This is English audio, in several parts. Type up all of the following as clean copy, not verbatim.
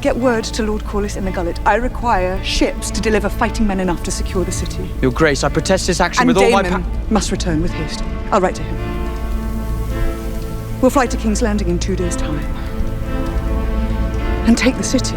Get word to Lord Corlys in the Gullet. I require ships to deliver fighting men enough to secure the city. Your Grace, I protest this action And with all my Daemon must return with haste. I'll write to him. We'll fly to King's Landing in 2 days' time. And take the city.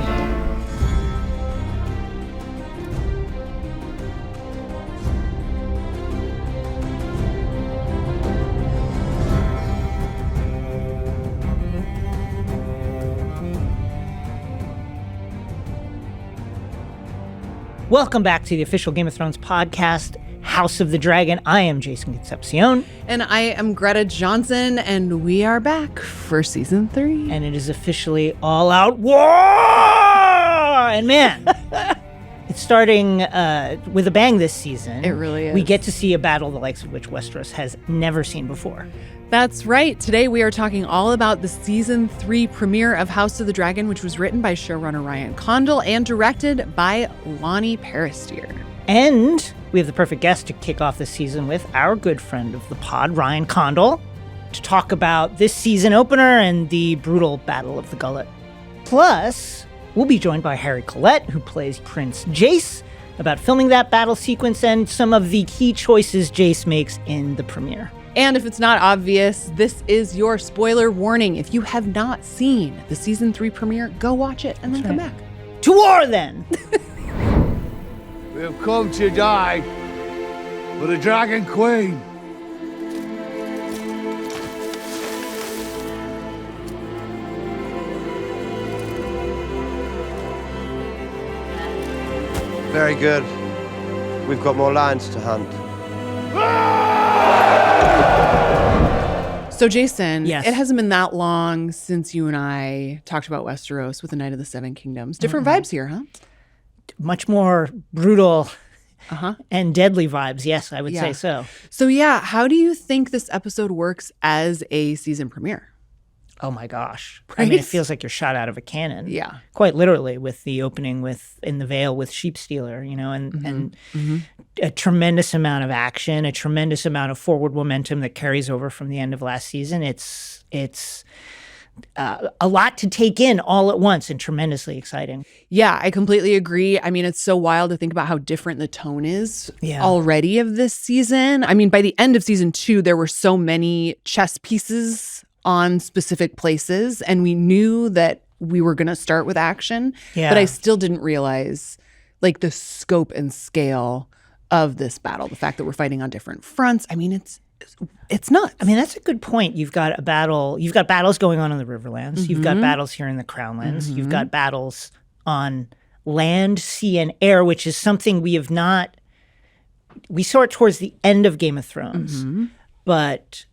Welcome back to the official Game of Thrones podcast, House of the Dragon. I am Jace Concepcion. And I am Greta Johnsen, and we are back for season 3. And it is officially all-out war! And man, it's starting with a bang this season. It really is. We get to see a battle the likes of which Westeros has never seen before. That's right. Today we are talking all about the season 3 premiere of House of the Dragon, which was written by showrunner Ryan Condal and directed by Lonnie Peristier. And we have the perfect guest to kick off this season with, our good friend of the pod, Ryan Condal, to talk about this season opener and the brutal Battle of the Gullet. Plus, we'll be joined by Harry Collett, who plays Prince Jace, about filming that battle sequence and some of the key choices Jace makes in the premiere. And if it's not obvious, this is your spoiler warning. If you have not seen the season 3 premiere, go watch it and then come back. To war, then! We have come to die for the Dragon Queen. Very good. We've got more lions to hunt. So, Jason, Yes. It hasn't been that long since you and I talked about Westeros with the Night of the Seven Kingdoms. Different vibes here, huh? Much more brutal and deadly vibes. Yes, I would say so. So, yeah, how do you think this episode works as a season premiere? Oh my gosh. I mean, it feels like you're shot out of a cannon. Yeah. Quite literally, with the opening in the Vale with Sheep Stealer, and a tremendous amount of action, a tremendous amount of forward momentum that carries over from the end of last season. It's a lot to take in all at once and tremendously exciting. Yeah, I completely agree. I mean, it's so wild to think about how different the tone is already of this season. I mean, by the end of season 2, there were so many chess pieces on specific places, and we knew that we were going to start with action, but I still didn't realize like the scope and scale of this battle, the fact that we're fighting on different fronts. I mean, it's nuts. I mean, that's a good point. You've got battles going on in the Riverlands. You've got battles here in the Crownlands. You've got battles on land, sea, and air, which is something we saw it towards the end of Game of Thrones, but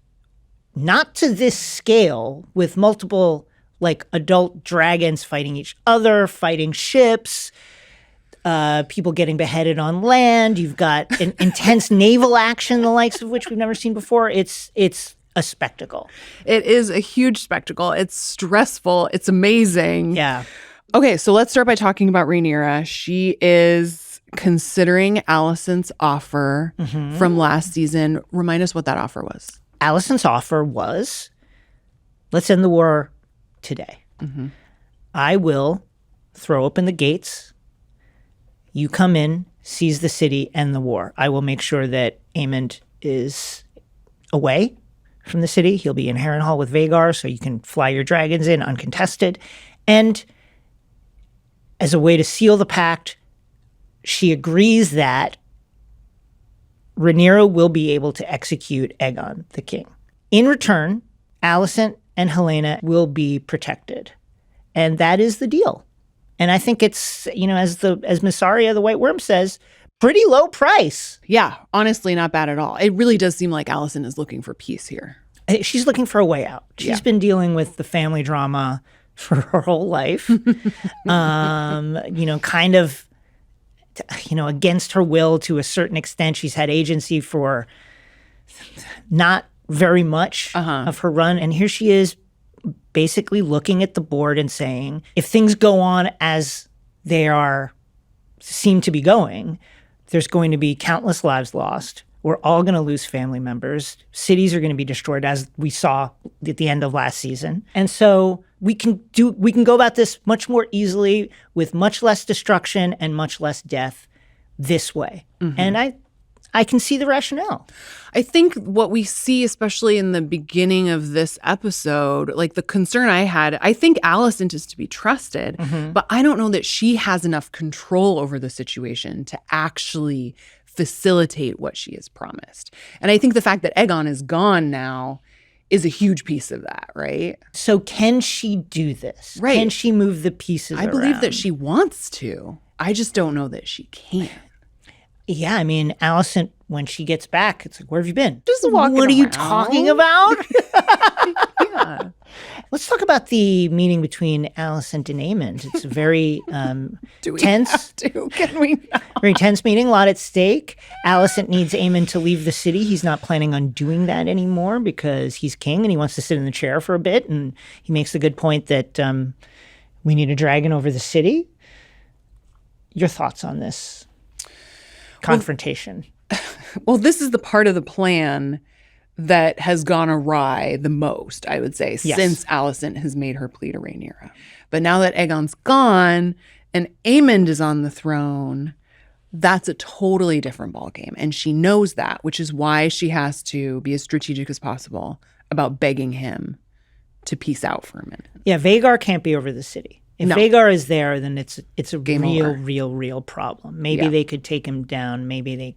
not to this scale, with multiple like adult dragons fighting each other, fighting ships, people getting beheaded on land. You've got an intense naval action, the likes of which we've never seen before. It's a spectacle. It is a huge spectacle. It's stressful. It's amazing. Yeah. Okay, so let's start by talking about Rhaenyra. She is considering Alicent's offer from last season. Remind us what that offer was. Alicent's offer was, let's end the war today. I will throw open the gates. You come in, seize the city, end the war. I will make sure that Aemond is away from the city. He'll be in Harrenhal with Vhagar, so you can fly your dragons in uncontested. And as a way to seal the pact, she agrees that Rhaenyra will be able to execute Aegon, the king. In return, Alicent and Helaena will be protected. And that is the deal. And I think it's, as Mysaria, the White Worm, says, pretty low price. Yeah, honestly, not bad at all. It really does seem like Alicent is looking for peace here. She's looking for a way out. She's been dealing with the family drama for her whole life. Kind of against her will to a certain extent. She's had agency for not very much of her run. And here she is basically looking at the board and saying, if things go on as they seem to be going, there's going to be countless lives lost. We're all going to lose family members. Cities are going to be destroyed, as we saw at the end of last season. And so we can go about this much more easily with much less destruction and much less death this way. Mm-hmm. And I can see the rationale. I think what we see, especially in the beginning of this episode, like the concern I had, I think Alicent is to be trusted, but I don't know that she has enough control over the situation to actually facilitate what she has promised. And I think the fact that Aegon is gone now is a huge piece of that, right? So can she do this? Right. Can she move the pieces around? I believe that she wants to. I just don't know that she can. Yeah, I mean, Alicent, when she gets back, it's like, where have you been? Just walking What are you around. talking about? Yeah. Let's talk about the meeting between Alicent and Aemond. It's a very tense. Can we not? Very tense meeting, a lot at stake. Alicent needs Aemond to leave the city. He's not planning on doing that anymore because he's king and he wants to sit in the chair for a bit. And he makes the good point that we need a dragon over the city. Your thoughts on this confrontation? Well, this is the part of the plan that has gone awry the most, I would say, since Alicent has made her plea to Rhaenyra. But now that Aegon's gone and Aemond is on the throne, that's a totally different ballgame. And she knows that, which is why she has to be as strategic as possible about begging him to peace out for a minute. Yeah, Vhagar can't be over the city. If Vhagar is there, then it's a real problem. Maybe they could take him down. Maybe they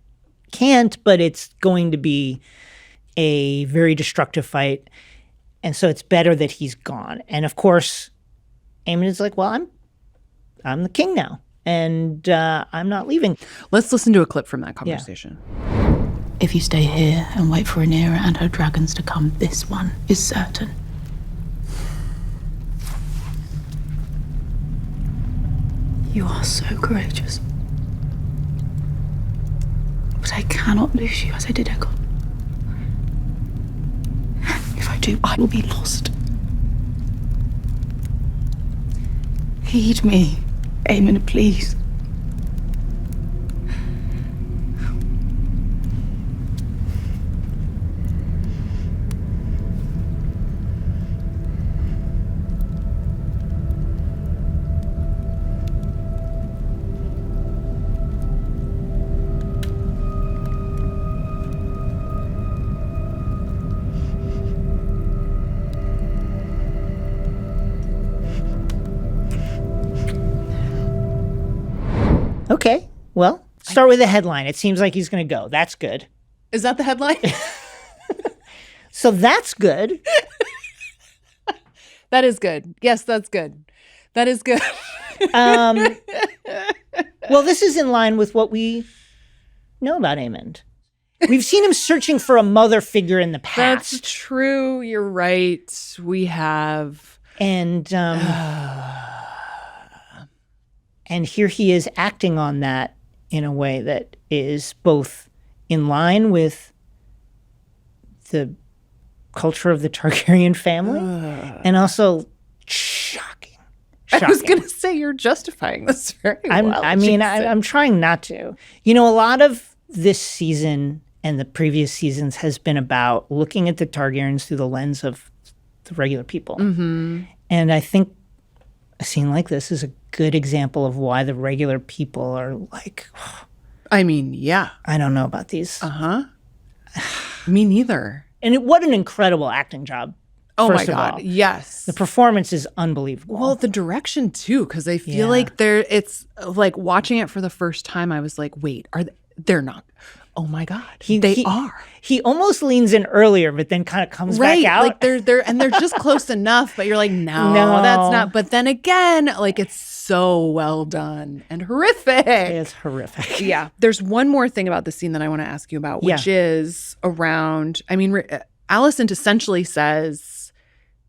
can't, but it's going to be a very destructive fight. And so it's better that he's gone. And of course, Aemond is like, well, I'm the king now, and I'm not leaving. Let's listen to a clip from that conversation. Yeah. If you stay here and wait for Rhaenyra and her dragons to come, this one is certain. You are so courageous. But I cannot lose you as I did Aegon. If I do, I will be lost. Heed me, Aemond, please. Okay, well, start with the headline. It seems like he's going to go. That's good. Is that the headline? So that's good. That is good. Yes, that's good. That is good. Well, this is in line with what we know about Aemond. We've seen him searching for a mother figure in the past. That's true. You're right. We have. And and here he is acting on that in a way that is both in line with the culture of the Targaryen family and also shocking. I was going to say you're justifying this very well. I'm trying not to. You know, a lot of this season and the previous seasons has been about looking at the Targaryens through the lens of the regular people. Mm-hmm. And I think a scene like this is a good example of why the regular people are like, I mean, yeah. I don't know about these. Me neither. And what an incredible acting job. Oh first my of God. all. Yes. The performance is unbelievable. Well, the direction too, because I feel like it's like watching it for the first time, I was like, wait, they're not. Oh my God. They are. He almost leans in earlier, but then kind of comes back out. Like they're just close enough, but you're like, no, that's not. But then again, like it's so well done and horrific. It's horrific. Yeah. There's one more thing about the scene that I want to ask you about, which is around, I mean, Alicent essentially says,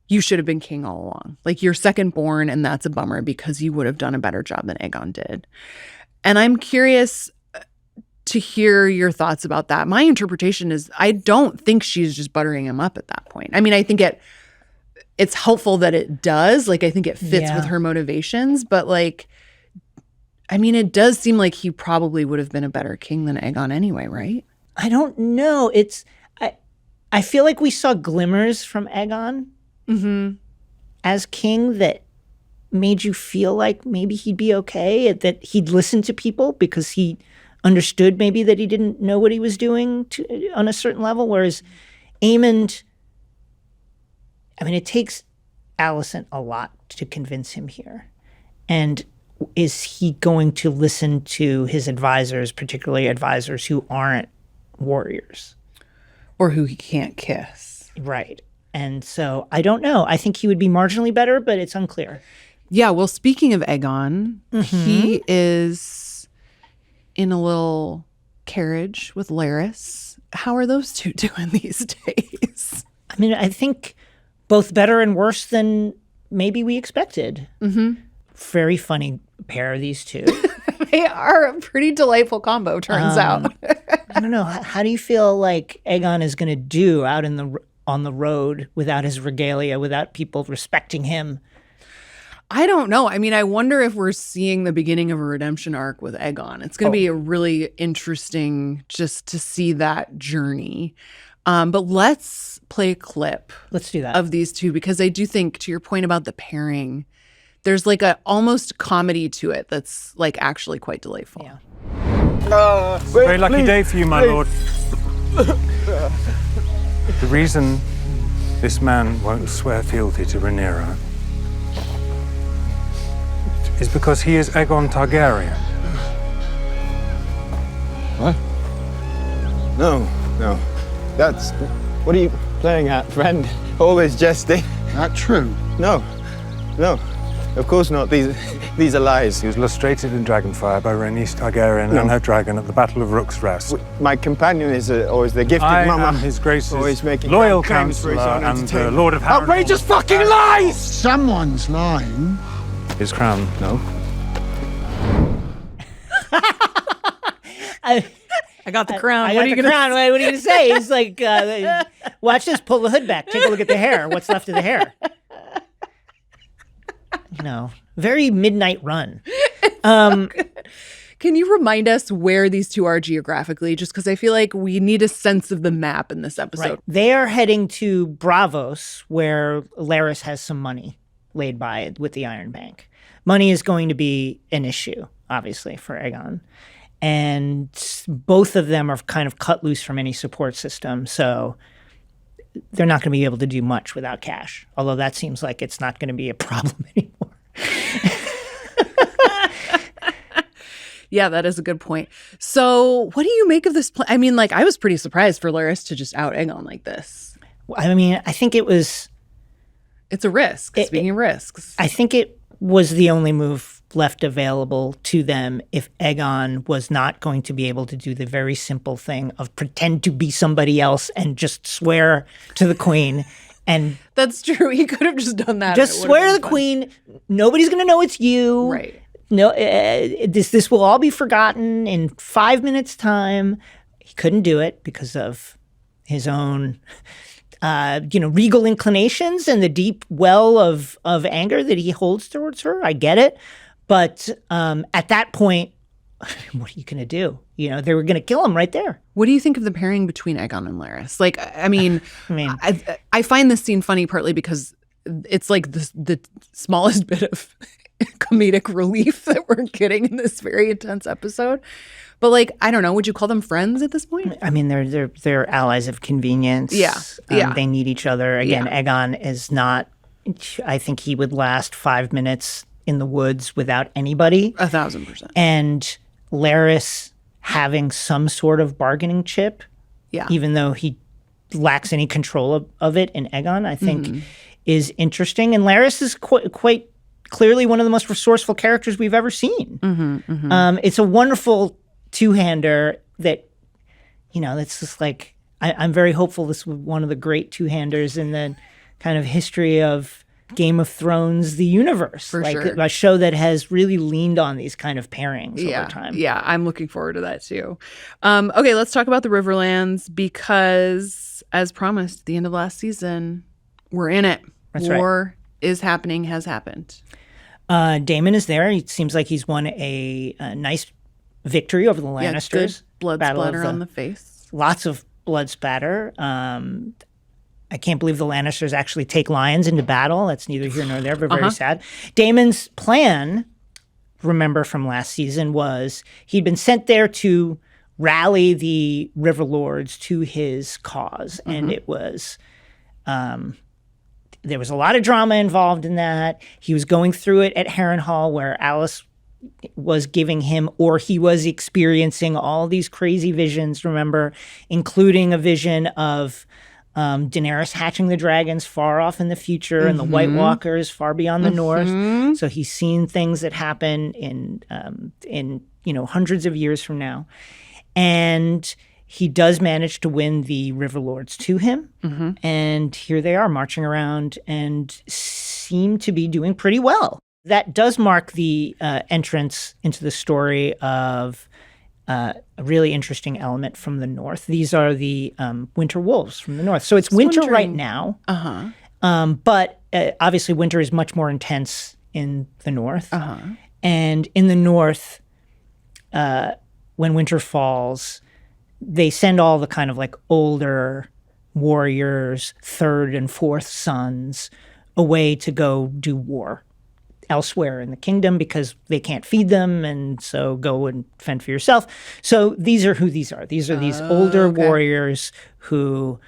you should have been king all along. Like you're second born, and that's a bummer because you would have done a better job than Aegon did. And I'm curious to hear your thoughts about that. My interpretation is I don't think she's just buttering him up at that point. I mean, I think it's helpful that it does. Like, I think it fits with her motivations. But like, I mean, it does seem like he probably would have been a better king than Aegon anyway, right? I don't know. I feel like we saw glimmers from Aegon as king that made you feel like maybe he'd be okay, that he'd listen to people because he understood maybe that he didn't know what he was doing on a certain level. Whereas Aemond, I mean, it takes Alicent a lot to convince him here. And is he going to listen to his advisors, particularly advisors who aren't warriors? Or who he can't kiss. Right. And so I don't know. I think he would be marginally better, but it's unclear. Yeah, well, speaking of Aegon, he is in a little carriage with Larys. How are those two doing these days? I mean, I think both better and worse than maybe we expected. Very funny pair of these two. They are a pretty delightful combo, turns out. I don't know. How do you feel like Aegon is going to do out on the road without his regalia, without people respecting him? I don't know. I mean, I wonder if we're seeing the beginning of a redemption arc with Aegon. It's going to be a really interesting just to see that journey. But let's play a clip. Let's do that. Of these two, because I do think, to your point about the pairing, there's like a almost comedy to it that's like actually quite delightful. Yeah. Very lucky day for you, my lord. The reason this man won't swear fealty to Rhaenyra is because he is Aegon Targaryen. What? No. That's... What are you playing at, friend? Always jesting. That true? No. Of course not. These are lies. He was lustrated in dragonfire by Rhaenys Targaryen and her dragon at the Battle of Rook's Rest. My companion is always the gifted I mama. am his grace's always making loyal claims for his counsellor own and the entertainment. Lord of Harrenhal. Outrageous fucking lies! Someone's lying. His crown. No. I got the crown. I What got are you the gonna crown. What are you going to say? He's like, watch this. Pull the hood back. Take a look at the hair. What's left of the hair? You know, very Midnight Run. Can you remind us where these two are geographically? Just because I feel like we need a sense of the map in this episode. Right. They are heading to Braavos, where Larys has some money laid by with the Iron Bank. Money is going to be an issue, obviously, for Aegon. And both of them are kind of cut loose from any support system. So they're not going to be able to do much without cash. Although that seems like it's not going to be a problem anymore. Yeah, that is a good point. So what do you make of this plan? I mean, like, I was pretty surprised for Larys to just out Aegon like this. I mean, I think it was... It's a risk. Speaking of risks. I think it was the only move left available to them if Aegon was not going to be able to do the very simple thing of pretend to be somebody else and just swear to the queen. And that's true. He could have just done that. Just swear to the queen. Nobody's going to know it's you. Right. No, this will all be forgotten in 5 minutes' time. He couldn't do it because of his own, regal inclinations and the deep well of anger that he holds towards her. I get it. But at that point, what are you going to do? You know, they were going to kill him right there. What do you think of the pairing between Aegon and Larys? Like, I mean, I find this scene funny partly because it's like the smallest bit of comedic relief that we're getting in this very intense episode. But like, I don't know, would you call them friends at this point? I mean, they're allies of convenience. Yeah. They need each other. Again, Aegon is not, I think he would last 5 minutes in the woods without anybody. 1,000%. And Larys having some sort of bargaining chip, even though he lacks any control of it in Aegon, I think is interesting. And Larys is quite clearly one of the most resourceful characters we've ever seen. It's a wonderful two-hander that, that's just like, I'm very hopeful this was one of the great two-handers in the kind of history of Game of Thrones, the universe. For like sure. A show that has really leaned on these kind of pairings over time. Yeah, I'm looking forward to that too. Okay, let's talk about the Riverlands because, as promised, at the end of last season, we're in it. That's War is happening, has happened. Daemon is there. It seems like he's won a nice victory over the Lannisters. Good blood splatter on the face. lots of blood spatter. I can't believe the Lannisters actually take lions into battle. That's neither here nor there, but very sad. Daemon's plan, remember from last season, was he'd been sent there to rally the River Lords to his cause. And it was, there was a lot of drama involved in that. He was going through it at Harrenhal, where Alice was giving him, or he was experiencing all these crazy visions, remember, including a vision of Daenerys hatching the dragons far off in the future and the White Walkers far beyond the north. So he's seen things that happen in hundreds of years from now. And he does manage to win the River Lords to him. And here they are marching around and seem to be doing pretty well. That does mark the entrance into the story of a really interesting element from the north. These are the winter wolves from the north. So it's winter right now. But obviously winter is much more intense in the north. And in the north, when winter falls, they send all the kind of like older warriors, third and fourth sons, away to go do war elsewhere in the kingdom because they can't feed them, and so go and fend for yourself. So these are who these are. These are these older warriors who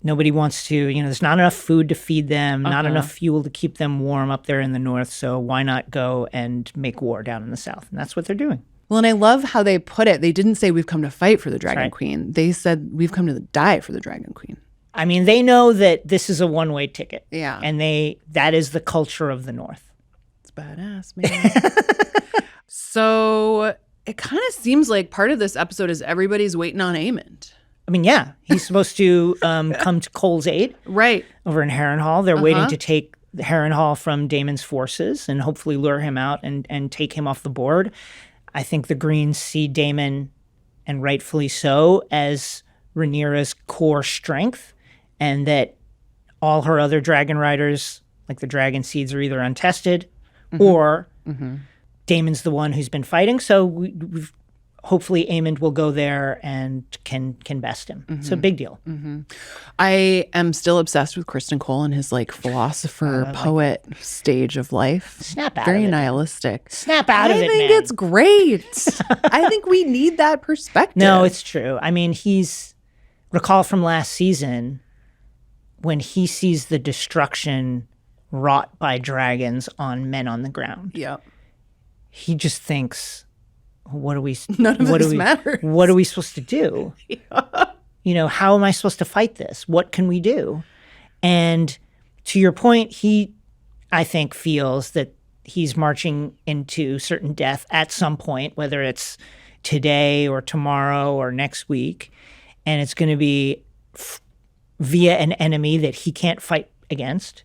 nobody wants to, there's not enough food to feed them, not enough fuel to keep them warm up there in the north, so why not go and make war down in the south? And that's what they're doing. Well, and I love how they put it. They didn't say we've come to fight for the Dragon Queen. They said we've come to die for the Dragon Queen. I mean, they know that this is a one-way ticket. Yeah. And that is the culture of the north. Badass, man. So it kind of seems like part of this episode is everybody's waiting on Aemond. I mean, yeah, he's supposed to come to Cole's aid, right, over in Harrenhal. They're waiting to take Harrenhal from Daemon's forces and hopefully lure him out and take him off the board. I think the Greens see Daemon, and rightfully so, as Rhaenyra's core strength, and that all her other dragon riders, like the dragon seeds, are either untested or Daemon's the one who's been fighting. So we've hopefully Aemond will go there and can best him. It's a big deal. I am still obsessed with Kristen Cole and his philosopher poet stage of life. Snap out Very of it. nihilistic. Snap out of it, man. I think it's great. I think we need that perspective. No, it's true. I mean, recall from last season when he sees the destruction wrought by dragons on men on the ground. Yeah. He just thinks, what are we matters. What are we supposed to do? How am I supposed to fight this? What can we do? And to your point, he, I think, feels that he's marching into certain death at some point, whether it's today or tomorrow or next week. And it's going to be via an enemy that he can't fight against.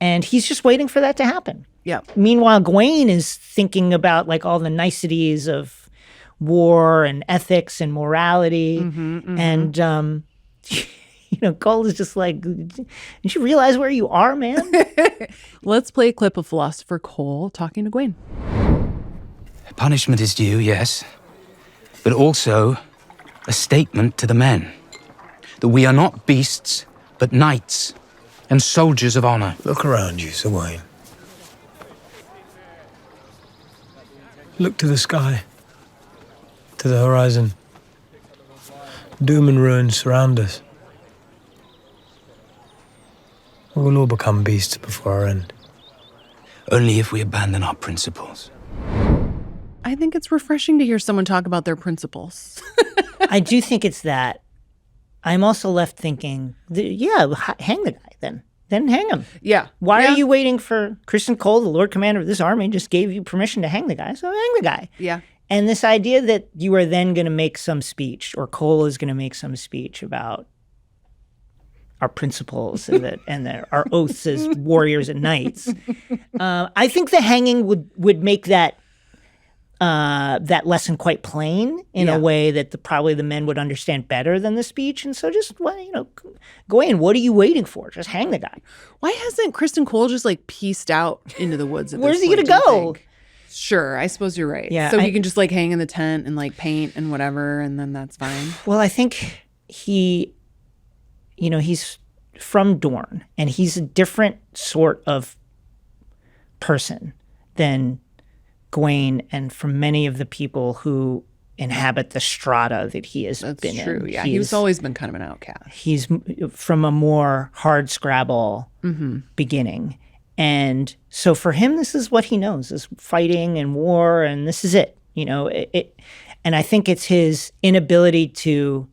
And he's just waiting for that to happen. Yeah. Meanwhile, Gawain is thinking about all the niceties of war and ethics and morality. And, Cole is just like, did you realize where you are, man? Let's play a clip of Philosopher Cole talking to Gawain. Punishment is due, yes, but also a statement to the men that we are not beasts, but knights and soldiers of honor. Look around you, Sir Wayne. Look to the sky, to the horizon. Doom and ruin surround us. We will all become beasts before our end. Only if we abandon our principles. I think it's refreshing to hear someone talk about their principles. I do think it's that. I'm also left thinking, hang the guy then. Then hang him. Yeah. Why are you waiting for Kristen Cole, the Lord Commander of this army, just gave you permission to hang the guy, so hang the guy. Yeah. And this idea that you are then going to make some speech, or Cole is going to make some speech about our principles and our oaths as warriors and knights. I think the hanging would make that lesson quite plain in a way that probably the men would understand better than the speech. And so just, Gawain, what are you waiting for? Just hang the guy. Why hasn't Kristen Cole just pieced out into the woods? Where's he going to go? Sure, I suppose you're right. Yeah, so he can just like hang in the tent and like paint and whatever, and then that's fine. Well, I think he's from Dorne, and he's a different sort of person than Gawain and from many of the people who inhabit the strata that he has been in. That's true. Yeah, he's always been kind of an outcast. He's from a more hard scrabble beginning. And so for him, this is what he knows, is fighting and war, and this is it. And I think it's his inability to,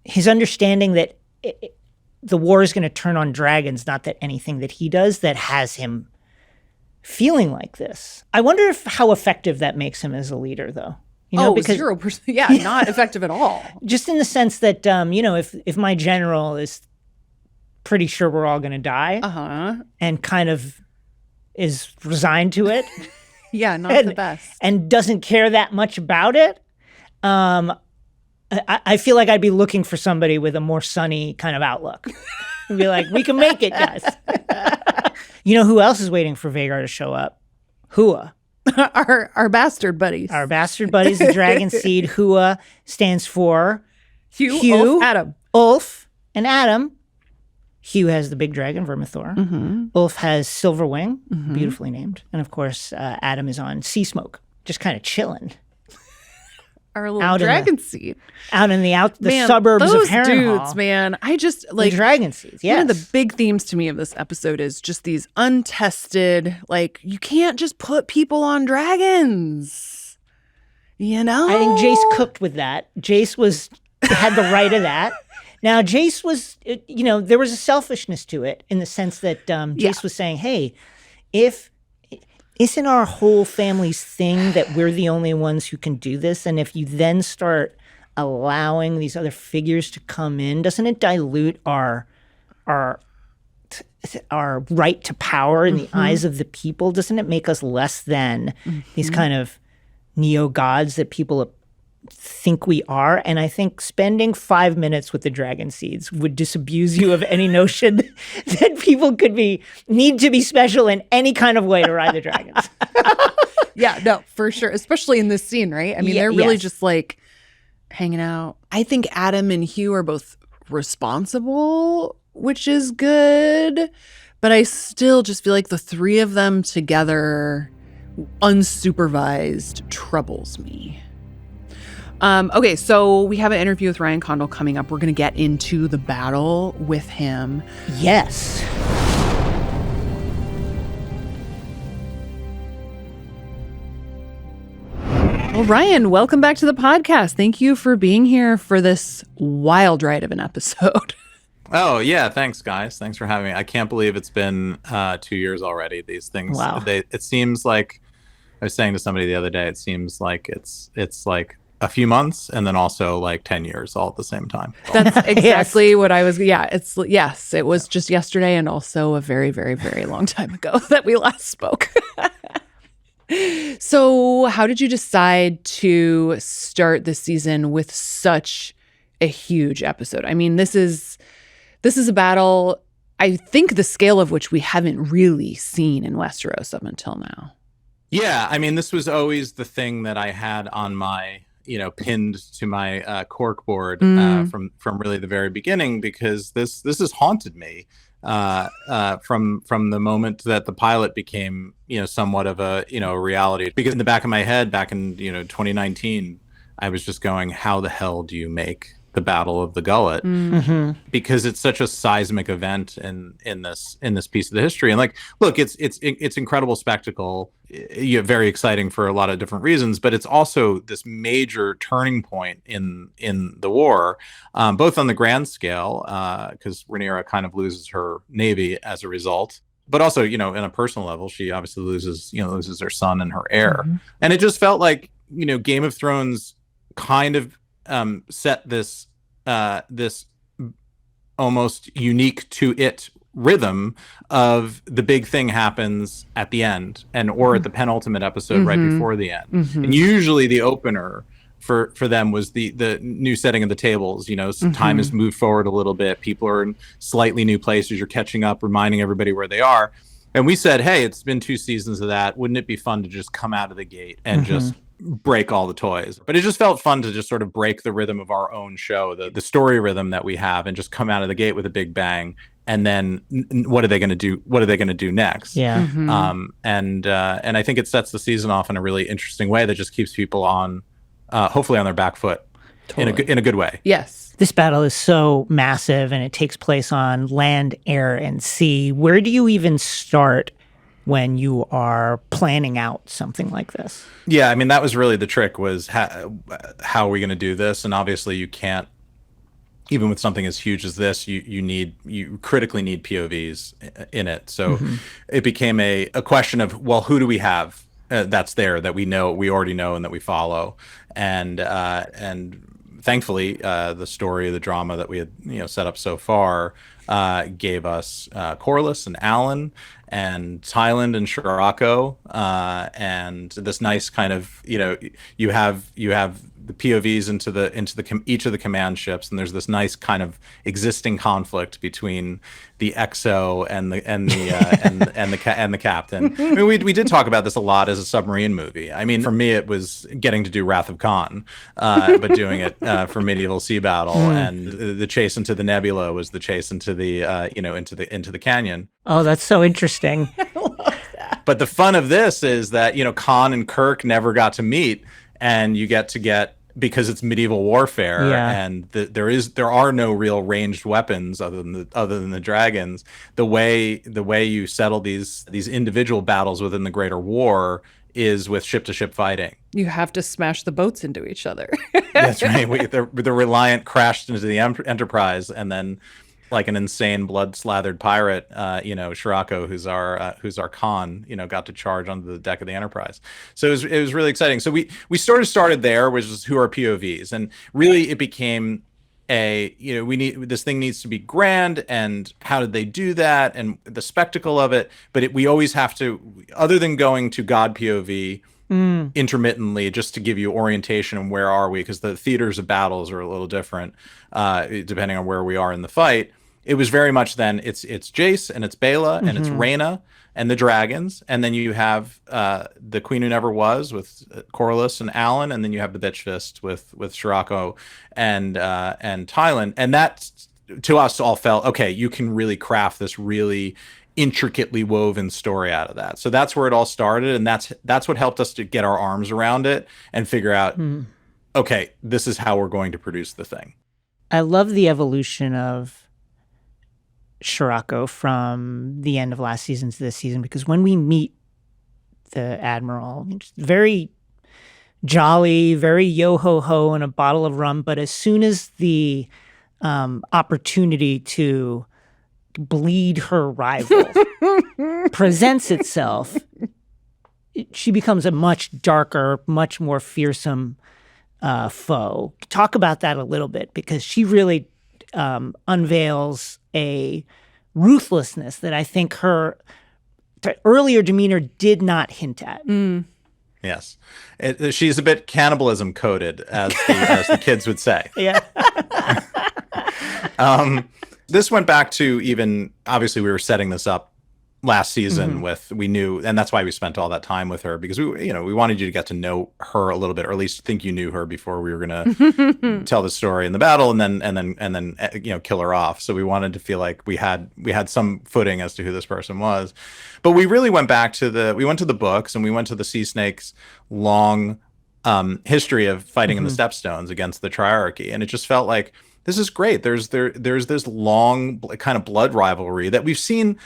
his understanding that the war is going to turn on dragons, not that anything that he does, that has him feeling like this. I wonder how effective that makes him as a leader, though. Because 0%. Yeah, not effective at all. Just in the sense that, if my general is pretty sure we're all going to die and kind of is resigned to it. Yeah, not the best. And doesn't care that much about it. I feel like I'd be looking for somebody with a more sunny kind of outlook. And be like, we can make it, guys. You know who else is waiting for Vhagar to show up? Hua. Our bastard buddies. Our bastard buddies, the dragon seed. Hua stands for Hugh, Ulf, Adam. Ulf and Adam. Hugh has the big dragon, Vermithor. Ulf has Silverwing, beautifully named. And of course, Adam is on Sea Smoke, just kind of chilling. Our little dragon seed. Out in the suburbs of Harrenhal. Those dudes, man. I just like the dragon seeds. Yes. One of the big themes to me of this episode is just these untested, like, you can't just put people on dragons. I think Jace cooked with that. Jace had the right of that. Now, Jace was, there was a selfishness to it in the sense that Jace was saying, hey, isn't our whole family's thing that we're the only ones who can do this? And if you then start allowing these other figures to come in, doesn't it dilute our right to power in the eyes of the people? Doesn't it make us less than these kind of neo-gods that people think we are? And I think spending 5 minutes with the dragon seeds would disabuse you of any notion that people need to be special in any kind of way to ride the dragons. Yeah, no, for sure. Especially in this scene, right? I mean, they're really just like hanging out. I think Adam and Hugh are both responsible, which is good. But I still just feel like the three of them together, unsupervised, troubles me. Okay, so we have an interview with Ryan Condal coming up. We're going to get into the battle with him. Yes. Well, Ryan, welcome back to the podcast. Thank you for being here for this wild ride of an episode. Oh, yeah. Thanks, guys. Thanks for having me. I can't believe it's been 2 years already. These things, wow. It seems like, I was saying to somebody the other day, it seems like it's like a few months and then also like 10 years all at the same time. That's exactly what I was. Yeah, it was just yesterday and also a very, very, very long time ago that we last spoke. So how did you decide to start this season with such a huge episode? I mean, this is a battle, I think the scale of which we haven't really seen in Westeros up until now. Yeah, I mean, this was always the thing that I had on my, pinned to my cork board from really the very beginning, because this has haunted me from the moment that the pilot became, somewhat of a, reality. Because in the back of my head, back in 2019, I was just going, how the hell do you make the Battle of the Gullet? Because it's such a seismic event in this piece of the history. And like, look, it's incredible spectacle, very exciting for a lot of different reasons, but it's also this major turning point in the war, both on the grand scale, because Rhaenyra kind of loses her navy as a result, but also, in a personal level, she obviously loses her son and her heir. And it just felt like, Game of Thrones kind of set this almost unique to it rhythm of the big thing happens at the end or at the penultimate episode right before the end. And usually the opener for them was the new setting of the tables. Time has moved forward a little bit. People are in slightly new places. You're catching up, reminding everybody where they are. And we said, hey, it's been 2 seasons of that. Wouldn't it be fun to just come out of the gate and just break all the toys? But it just felt fun to just sort of break the rhythm of our own show, the story rhythm that we have, and just come out of the gate with a big bang. And then what are they going to do? What are they going to do next? Yeah. And I think it sets the season off in a really interesting way that just keeps people on, hopefully on their back foot, in a good way. Yes. This battle is so massive, and it takes place on land, air, and sea. Where do you even start when you are planning out something like this? Yeah, I mean, that was really the trick, was how are we going to do this? And obviously you can't, even with something as huge as this, you critically need POVs in it. So it became a question of, well, who do we have that's there that we already know and that we follow? And thankfully, the story, the drama that we had set up so far gave us Corlys and Alan and Tyland and Shirako, and this nice kind of, you have the POVs into each of the command ships, and there's this nice kind of existing conflict between the XO and the captain. I mean, we did talk about this a lot as a submarine movie. I mean, for me, it was getting to do Wrath of Khan, but doing it for medieval sea battle, and the chase into the nebula was the chase into the into the canyon. Oh, that's so interesting. But the fun of this is that Khan and Kirk never got to meet, and you get because it's medieval warfare, and there are no real ranged weapons other than the dragons. The way you settle these individual battles within the greater war is with ship to ship fighting. You have to smash the boats into each other. That's right. The Reliant crashed into the Enterprise, and then, like an insane blood-slathered pirate, Shirako, who's our Khan, got to charge onto the deck of the Enterprise. So it was really exciting. So we sort of started there, which is who are POVs, and really it became this thing needs to be grand, and how did they do that, and the spectacle of it. But we always have to, other than going to God POV intermittently, just to give you orientation on where are we, because the theaters of battles are a little different depending on where we are in the fight. It was very much then it's Jace and it's Bela and it's Rhaena and the dragons, and then you have the Queen Who Never Was with Corlys and Alan, and then you have the Bitch Fist with Shirako and Tyland, and that to us all felt okay. You can really craft this really intricately woven story out of that. So that's where it all started, and that's what helped us to get our arms around it and figure out, okay, this is how we're going to produce the thing. I love the evolution of Shirako from the end of last season to this season, because when we meet the Admiral, it's very jolly, very yo-ho-ho and a bottle of rum, but as soon as the opportunity to bleed her rival presents itself, she becomes a much darker, much more fearsome foe. Talk about that a little bit, because she really unveils a ruthlessness that I think her earlier demeanor did not hint at. Yes. She's a bit cannibalism coded, as the kids would say. Yeah. This went back to, even, obviously we were setting this up last season we knew, and that's why we spent all that time with her, because we wanted you to get to know her a little bit, or at least think you knew her before we were going to tell the story in the battle and then kill her off. So we wanted to feel like we had some footing as to who this person was. But we really went back to we went to the books, and we went to the Sea Snake's long history of fighting in the Stepstones against the Triarchy, and it just felt like this is great. There's this long kind of blood rivalry that we've seen.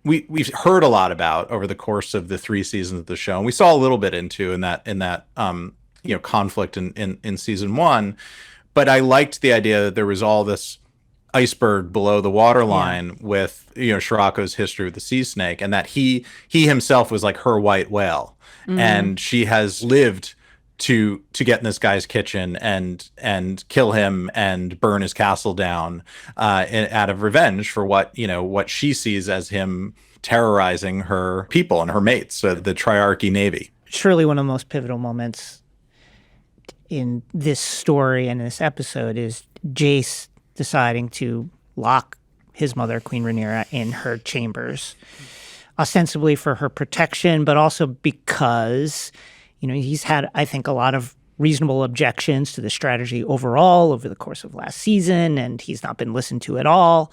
We've heard a lot about over the course of the 3 seasons of the show, and we saw a little bit into in that conflict in season 1. But I liked the idea that there was all this iceberg below the waterline with Shirako's history with the sea snake, and that he himself was like her white whale, and she has lived to get in this guy's kitchen and kill him and burn his castle down out of revenge for what she sees as him terrorizing her people and her mates, the Triarchy Navy. Surely one of the most pivotal moments in this story and this episode is Jace deciding to lock his mother, Queen Rhaenyra, in her chambers. ostensibly for her protection, but also because, he's had, I think, a lot of reasonable objections to the strategy overall over the course of last season, and he's not been listened to at all.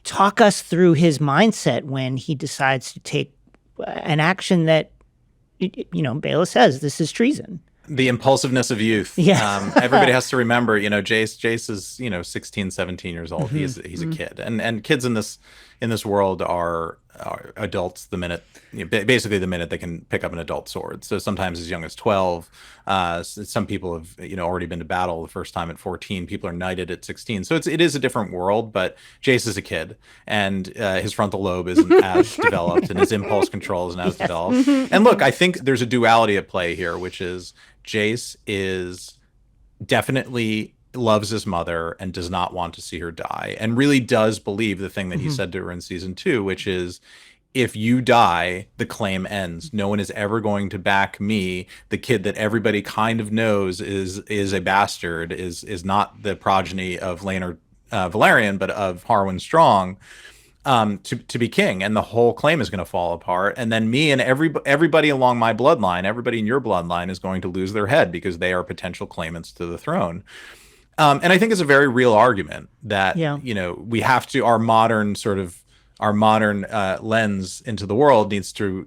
Talk us through his mindset when he decides to take an action that, Baela says this is treason. The impulsiveness of youth. Yeah. Everybody has to remember, Jace is, 16, 17 years old. He's a kid. And kids in this world are adults the minute, basically the minute they can pick up an adult sword. So sometimes as young as 12. Some people have, already been to battle the first time at 14. People are knighted at 16. So it is a different world, but Jace is a kid, and his frontal lobe isn't as developed, and his impulse control isn't as developed. And look, I think there's a duality at play here, which is Jace is definitely loves his mother and does not want to see her die, and really does believe the thing that he said to her in season 2, which is, if you die, the claim ends. No one is ever going to back me, the kid that everybody kind of knows is a bastard, is not the progeny of Laenor Velaryon, but of Harwin Strong, to be king, and the whole claim is going to fall apart. And then me and everybody along my bloodline, everybody in your bloodline is going to lose their head because they are potential claimants to the throne. And I think it's a very real argument that, we have to, our modern lens into the world needs to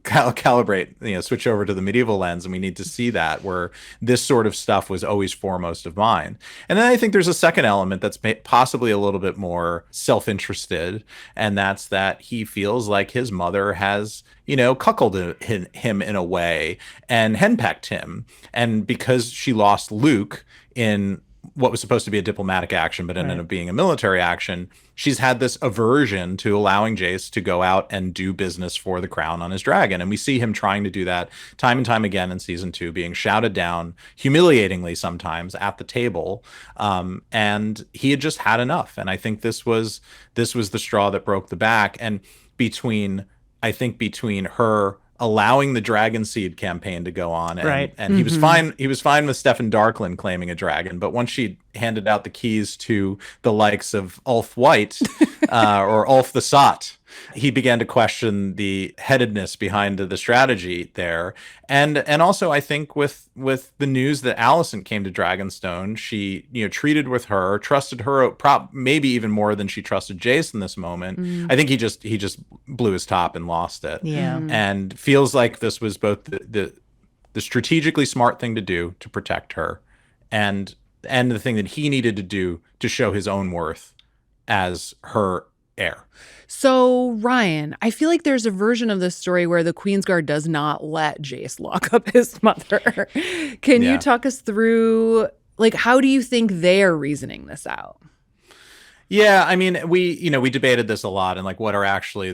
calibrate, switch over to the medieval lens. And we need to see that, where this sort of stuff was always foremost of mind. And then I think there's a second element that's possibly a little bit more self-interested. And that's that he feels like his mother has, cuckolded him in a way and henpecked him. And because she lost Luke in what was supposed to be a diplomatic action, but ended up being a military action, she's had this aversion to allowing Jace to go out and do business for the crown on his dragon. And we see him trying to do that time and time again in season 2, being shouted down humiliatingly sometimes at the table. And he had just had enough. And I think this was the straw that broke the back. And between her allowing the Dragon Seed campaign to go on, and he was fine with Stefan Darklyn claiming a dragon, but once she handed out the keys to the likes of Ulf White or Ulf the Sot, he began to question the headedness behind the strategy there. And also, I think with the news that Alicent came to Dragonstone, she treated with her, trusted her maybe even more than she trusted Jace in this moment. I think he just blew his top and lost it. And feels like this was both the strategically smart thing to do to protect her, and the thing that he needed to do to show his own worth as her heir. So, Ryan, I feel like there's a version of this story where the Queensguard does not let Jace lock up his mother. Can you talk us through, how do you think they're reasoning this out? Yeah, I mean, we debated this a lot, and what are actually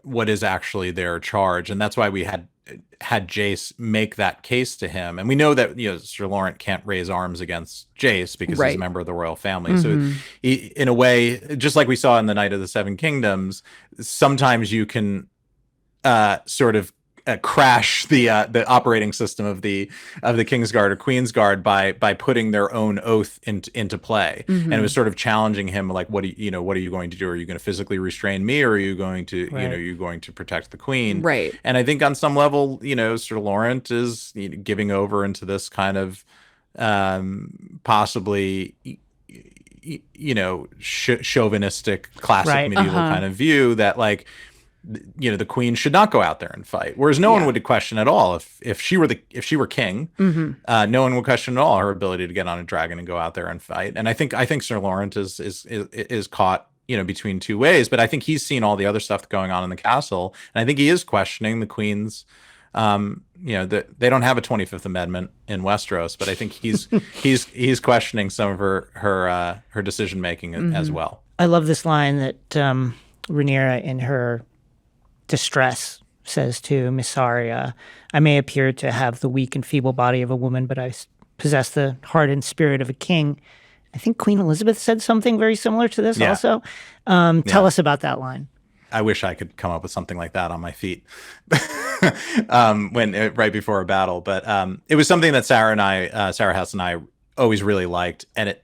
what is actually their charge, and that's why we had Jace make that case to him. And we know that Sir Laurent can't raise arms against Jace because he's a member of the royal family. So he, in a way, just like we saw in the Night of the Seven Kingdoms, sometimes you can sort of crash the operating system of the Kingsguard or Queensguard by putting their own oath into play. And it was sort of challenging him, what are you going to do? Are you going to physically restrain me, or are you going to you're going to protect the queen? Right. And I think on some level, Sir Laurent is giving over into this kind of possibly chauvinistic classic medieval kind of view that the queen should not go out there and fight, whereas no one would question at all if she were king. No one would question at all her ability to get on a dragon and go out there and fight. And I think Sir Laurent is caught between two ways, but I think he's seen all the other stuff going on in the castle, and I think he is questioning the queen's they don't have a 25th Amendment in Westeros, but I think he's questioning some of her decision making as well. I love this line that Rhaenyra, in her distress, says to Mysaria, "I may appear to have the weak and feeble body of a woman, but I possess the heart and spirit of a king." I think Queen Elizabeth said something very similar to this also. Tell us about that line. I wish I could come up with something like that on my feet right before a battle. But it was something that Sarah House and I always really liked. And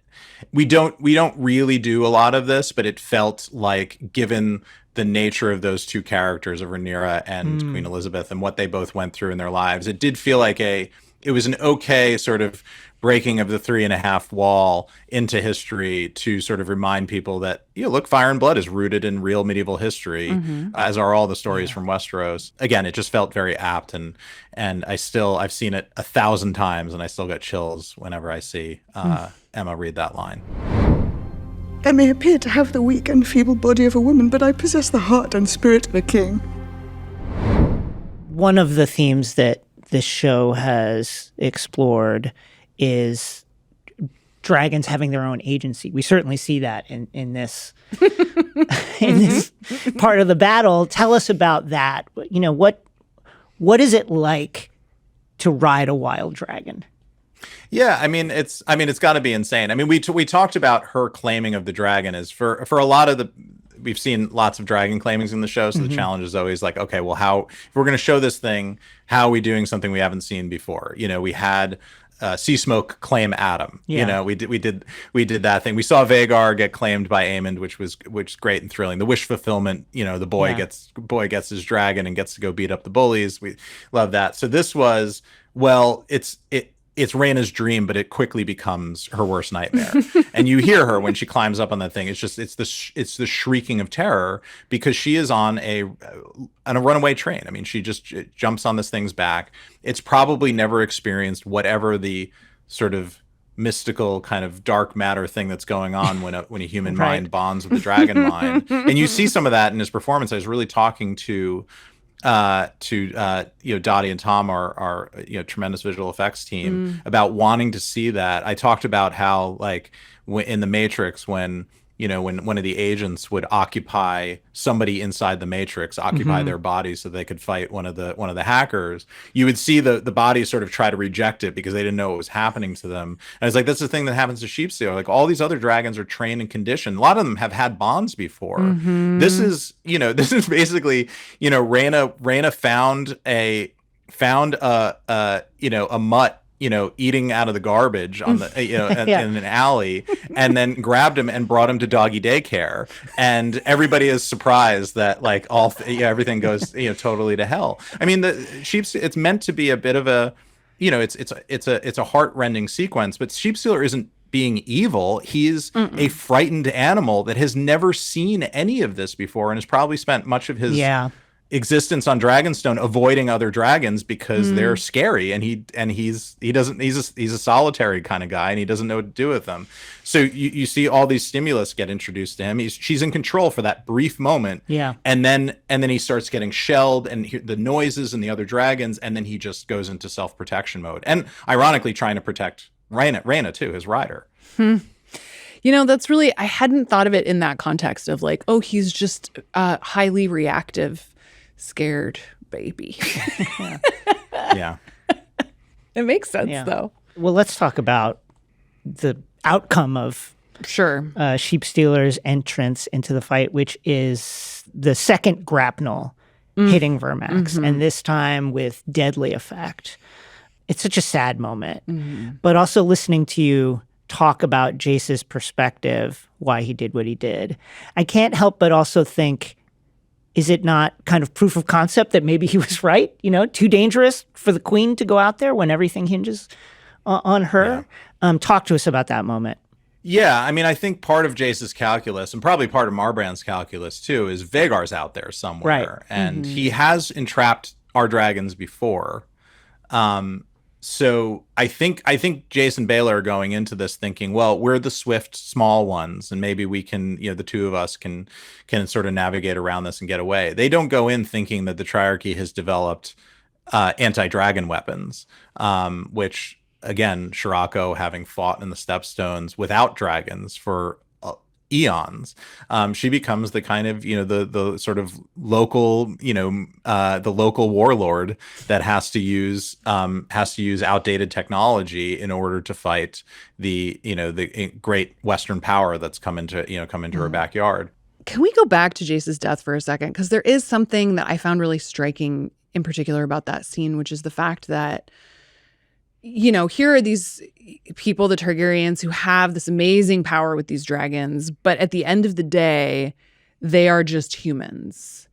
we don't really do a lot of this, but it felt like, given the nature of those two characters of Rhaenyra and Queen Elizabeth and what they both went through in their lives, it did feel like it was an okay sort of breaking of the 3.5 wall into history to sort of remind people that, look, Fire and Blood is rooted in real medieval history, as are all the stories from Westeros. Again, it just felt very apt, and I've seen it 1,000 times, and I still get chills whenever I see Emma read that line. I may appear to have the weak and feeble body of a woman, but I possess the heart and spirit of a king. One of the themes that this show has explored is dragons having their own agency. We certainly see that in this in this part of the battle. Tell us about that. What is it like to ride a wild dragon? Yeah, it's got to be insane. We talked about her claiming of the dragon as for a lot of we've seen lots of dragon claimings in the show. So the challenge is always like, okay, well, if we're going to show this thing, how are we doing something we haven't seen before? We had Sea Smoke claim Adam. Yeah. We did that thing. We saw Vhagar get claimed by Aemond, which was great and thrilling. The wish fulfillment, the boy gets his dragon and gets to go beat up the bullies. We love that. So this was, it's Rhaena's dream, but it quickly becomes her worst nightmare. And you hear her when she climbs up on that thing. It's the shrieking of terror, because she is on a runaway train. She just jumps on this thing's back. It's probably never experienced whatever the sort of mystical kind of dark matter thing that's going on when a human mind bonds with the dragon mind. And you see some of that in his performance. I was really talking to Dottie and Tom, our tremendous visual effects team, about wanting to see that. I talked about how, like, in the Matrix, when one of the agents would occupy somebody inside the Matrix, occupy their body so they could fight one of the hackers, you would see the body sort of try to reject it because they didn't know what was happening to them. And it's like, that's the thing that happens to Sheepstealer. Like, all these other dragons are trained and conditioned. A lot of them have had bonds before. This is basically, Rhaena found a mutt, eating out of the garbage on the, in an alley, and then grabbed him and brought him to doggy daycare. And everybody is surprised that, like, everything goes, totally to hell. It's meant to be a bit of a, it's a heart-rending sequence, but Sheepstealer isn't being evil. He's a frightened animal that has never seen any of this before, and has probably spent much of his existence on Dragonstone avoiding other dragons because they're scary, and he's a solitary kind of guy, and he doesn't know what to do with them. So you see all these stimulus get introduced to him. She's in control for that brief moment, and then he starts getting shelled, and the noises and the other dragons, and then he just goes into self-protection mode, and ironically trying to protect Rhaena too, his rider. That's really, I hadn't thought of it in that context of, like, oh, he's just highly reactive, scared baby. Yeah. It makes sense, though. Well, let's talk about the outcome of Sheepstealer's entrance into the fight, which is the second grapnel hitting Vermax, and this time with deadly effect. It's such a sad moment. But also listening to you talk about Jace's perspective, why he did what he did, I can't help but also think, is it not kind of proof of concept that maybe he was right? Too dangerous for the queen to go out there when everything hinges on her? Yeah. Talk to us about that moment. Yeah, I think part of Jace's calculus, and probably part of Marbrand's calculus too, is Vhagar's out there somewhere. Right. And he has entrapped our dragons before. So I think Jace and Baela are going into this thinking, well, we're the swift small ones, and maybe we can, the two of us can sort of navigate around this and get away. They don't go in thinking that the Triarchy has developed anti-dragon weapons, which, again, Shirako, having fought in the Stepstones without dragons for eons, she becomes the kind of, the sort of local, the local warlord that has to use outdated technology in order to fight the great Western power that's come into her backyard. Can we go back to Jace's death for a second? Because there is something that I found really striking in particular about that scene, which is the fact that here are these people, the Targaryens, who have this amazing power with these dragons, but at the end of the day, they are just humans.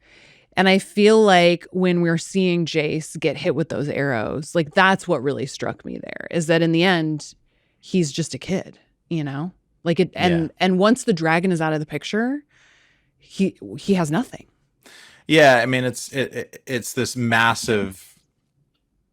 And I feel like when we're seeing Jace get hit with those arrows, like that's what really struck me there, is that in the end, he's just a kid, Like it, and once the dragon is out of the picture, he has nothing. Yeah, I mean, it's this massive,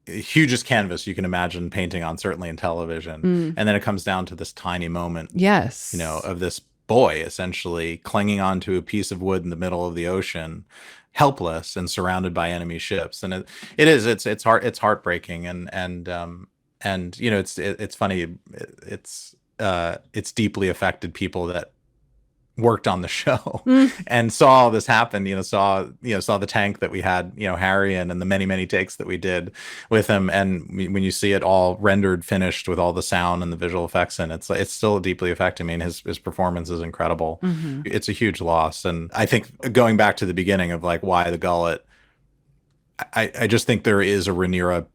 hugest canvas you can imagine painting on, certainly in television. And then it comes down to this tiny moment, yes, of this boy essentially clinging onto a piece of wood in the middle of the ocean, helpless and surrounded by enemy ships. And it's heartbreaking. And it's funny. It's deeply affected people that worked on the show and saw all this happen, saw the tank that we had, Harry in, and the many takes that we did with him. And when you see it all rendered, finished with all the sound and the visual effects in it, it's still deeply affecting. I mean, his performance is incredible. It's a huge loss. And I think going back to the beginning of like, why the Gullet, I just think there is a Rhaenyra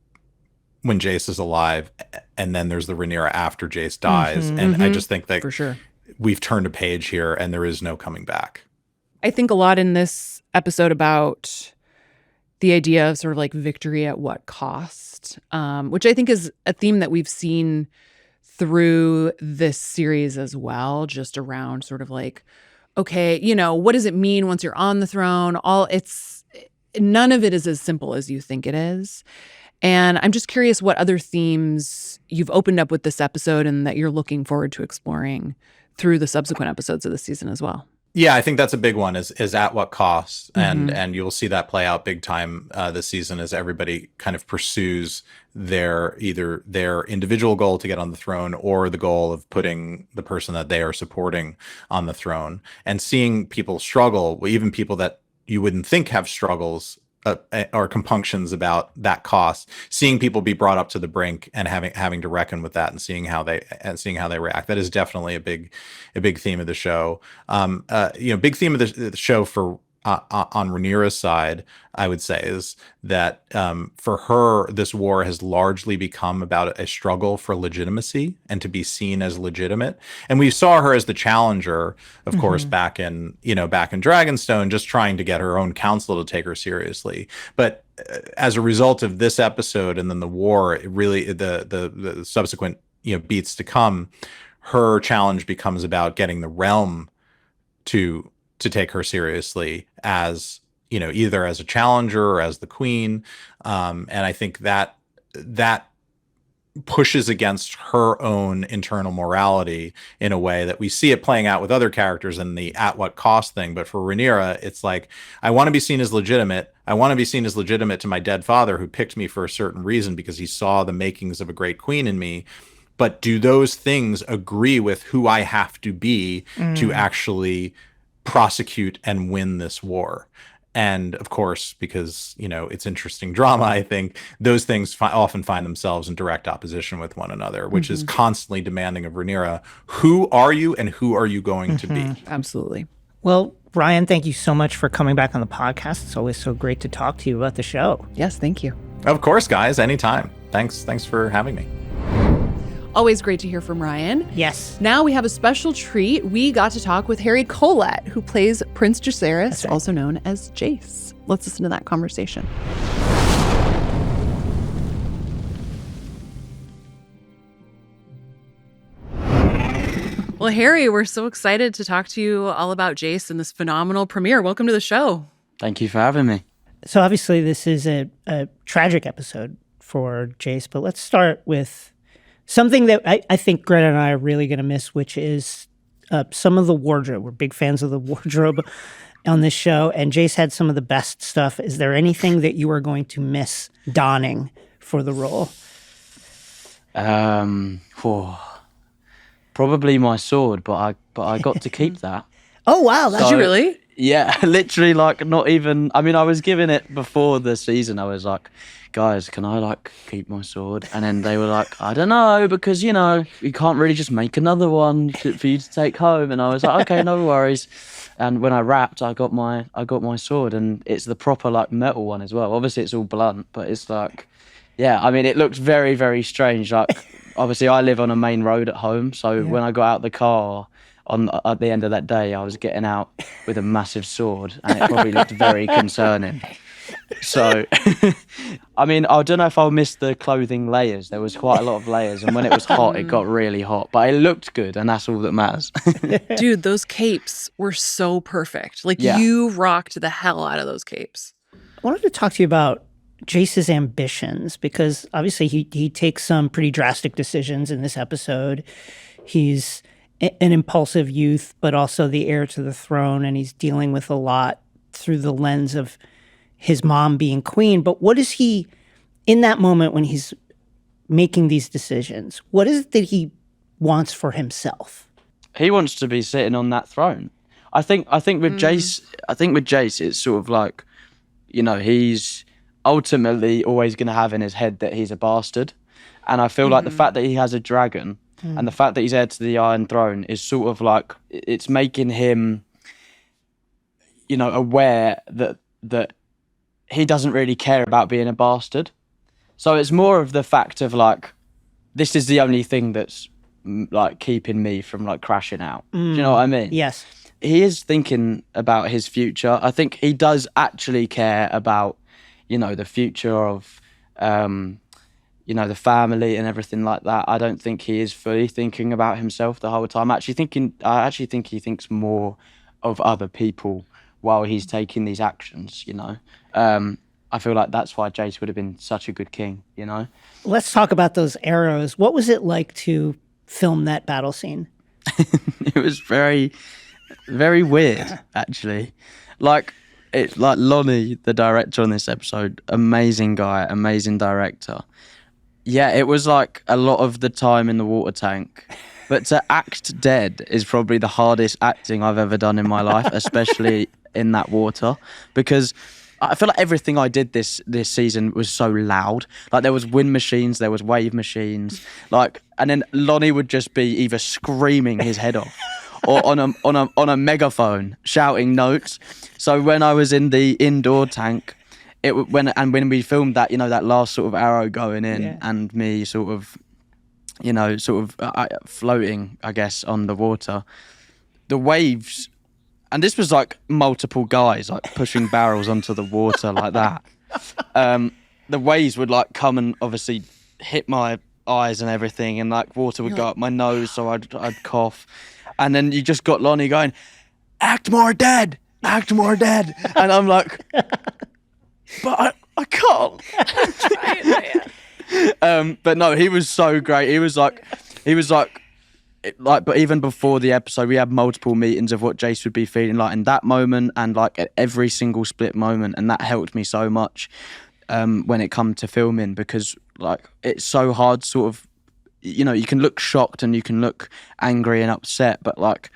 when Jace is alive, and then there's the Rhaenyra after Jace dies. And I just think that for sure we've turned a page here and there is no coming back. I think a lot in this episode about the idea of sort of like victory at what cost, which I think is a theme that we've seen through this series as well, just around sort of like, okay, what does it mean once you're on the throne? None of it is as simple as you think it is. And I'm just curious what other themes you've opened up with this episode and that you're looking forward to exploring through the subsequent episodes of the season as well. Yeah, I think that's a big one is at what cost. And you'll see that play out big time this season as everybody kind of pursues either their individual goal to get on the throne or the goal of putting the person that they are supporting on the throne. And seeing people struggle, even people that you wouldn't think have struggles or compunctions about that cost, seeing people be brought up to the brink and having to reckon with that and seeing how they react. That is definitely a big theme of the show. Big theme of the show for on Rhaenyra's side, I would say, is that for her, this war has largely become about a struggle for legitimacy and to be seen as legitimate. And we saw her as the challenger, of course, back in Dragonstone, just trying to get her own council to take her seriously. But as a result of this episode and then the war, it really the subsequent beats to come, her challenge becomes about getting the realm to take her seriously as, either as a challenger or as the queen. And I think that pushes against her own internal morality in a way that we see it playing out with other characters in the at what cost thing. But for Rhaenyra, it's like, I want to be seen as legitimate. I want to be seen as legitimate to my dead father who picked me for a certain reason because he saw the makings of a great queen in me. But do those things agree with who I have to be to actually prosecute and win this war? And of course, because it's interesting drama, I think those things often find themselves in direct opposition with one another, which is constantly demanding of Rhaenyra, who are you and who are you going to be? Absolutely. Well, Ryan, thank you so much for coming back on the podcast. It's always so great to talk to you about the show. Yes, thank you. Of course, guys, anytime. Thanks for having me. Always great to hear from Ryan. Yes. Now we have a special treat. We got to talk with Harry Collett, who plays Prince Jacaerys, also known as Jace. Let's listen to that conversation. Well, Harry, we're so excited to talk to you all about Jace and this phenomenal premiere. Welcome to the show. Thank you for having me. So obviously this is a tragic episode for Jace, but let's start with something that I think Greta and I are really going to miss, which is some of the wardrobe. We're big fans of the wardrobe on this show, and Jace had some of the best stuff. Is there anything that you are going to miss donning for the role? Probably my sword, but I got to keep that. Oh, wow. Did you really? Yeah, literally, not even. I mean, I was giving it before the season. I was like, guys, can I keep my sword? And then they were like, I don't know, because you can't really just make another one for you to take home. And I was like, okay, no worries. And when I wrapped, I got my sword, and it's the proper metal one as well. Obviously, it's all blunt, but it's yeah, I mean, it looked very, very strange. Like, obviously, I live on a main road at home, so when I got out the car at the end of that day, I was getting out with a massive sword, and it probably looked very concerning. So, I mean, I don't know if I'll miss the clothing layers. There was quite a lot of layers, and when it was hot, it got really hot. But it looked good, and that's all that matters. Dude, those capes were so perfect. Like, you rocked the hell out of those capes. I wanted to talk to you about Jace's ambitions, because obviously he takes some pretty drastic decisions in this episode. He's an impulsive youth, but also the heir to the throne, and he's dealing with a lot through the lens of his mom being queen. But what is he, in that moment when he's making these decisions, what is it that he wants for himself? He wants to be sitting on that throne. I think with Jace, it's sort of like, you know, he's ultimately always going to have in his head that he's a bastard. And I feel like the fact that he has a dragon and the fact that he's heir to the Iron Throne is sort of like, it's making him, you know, aware that he doesn't really care about being a bastard. So it's more of the fact of like, this is the only thing that's like keeping me from like crashing out. Do you know what I mean? Yes. He is thinking about his future. I think he does actually care about, you know, the future of, you know, the family and everything like that. I don't think he is fully thinking about himself the whole time. I actually think he thinks more of other people while he's taking these actions, you know. I feel like that's why Jace would have been such a good king, you know. Let's talk about those arrows. What was it like to film that battle scene? It was very, very weird, actually. Like Lonnie, the director on this episode, amazing guy, amazing director. Yeah, it was like a lot of the time in the water tank. But to act dead is probably the hardest acting I've ever done in my life, especially in that water, because I feel like everything I did this season was so loud. Like, there was wind machines, there was wave machines, like, and then Lonnie would just be either screaming his head off or on a megaphone shouting notes. So when I was in the indoor tank, when we filmed that, you know, that last sort of arrow going in and me sort of, you know, floating, I guess, on the water, the waves. And this was like multiple guys like pushing barrels onto the water like that. The waves would like come and obviously hit my eyes and everything, and like water would go up my nose, so I'd cough. And then you just got Lonnie going, "Act more dead, act more dead," and I'm like, "But I can't." But no, he was so great. He was like. But even before the episode, we had multiple meetings of what Jace would be feeling like in that moment and like at every single split moment, and that helped me so much when it come to filming, because like it's so hard, sort of, you know, you can look shocked and you can look angry and upset, but like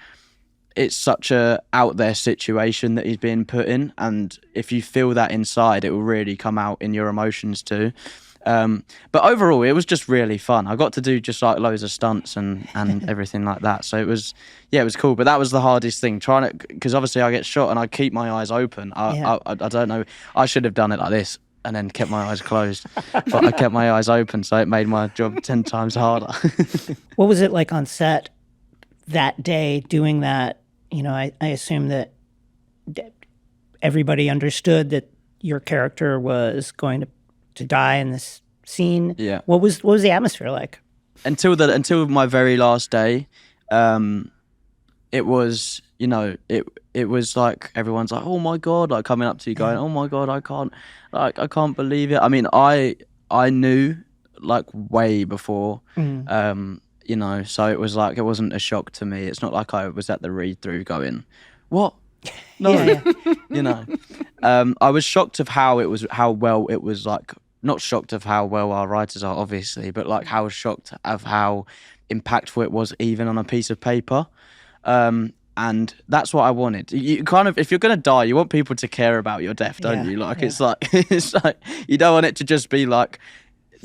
it's such a out there situation that he's being put in, and if you feel that inside, it will really come out in your emotions too. But overall, it was just really fun. I got to do just like loads of stunts and everything like that. So it was cool. But that was the hardest thing, trying to, because obviously I get shot and I keep my eyes open. I don't know. I should have done it like this and then kept my eyes closed, but I kept my eyes open, so it made my job 10 times harder. What was it like on set that day doing that? You know, I assume that everybody understood that your character was going to die in this scene. Yeah. What was the atmosphere like? Until my very last day, it was, you know, it was like everyone's like, "Oh my God," like coming up to you going, "Oh my God, I can't believe it." I mean, I knew like way before, you know, so it was like, it wasn't a shock to me. It's not like I was at the read through going, "What?" No, you know. I was shocked of how well it was, like, not shocked of how well our writers are, obviously, but like how shocked of how impactful it was even on a piece of paper. And that's what I wanted. You kind of, if you're going to die, you want people to care about your death, don't you? Like, it's like you don't want it to just be like,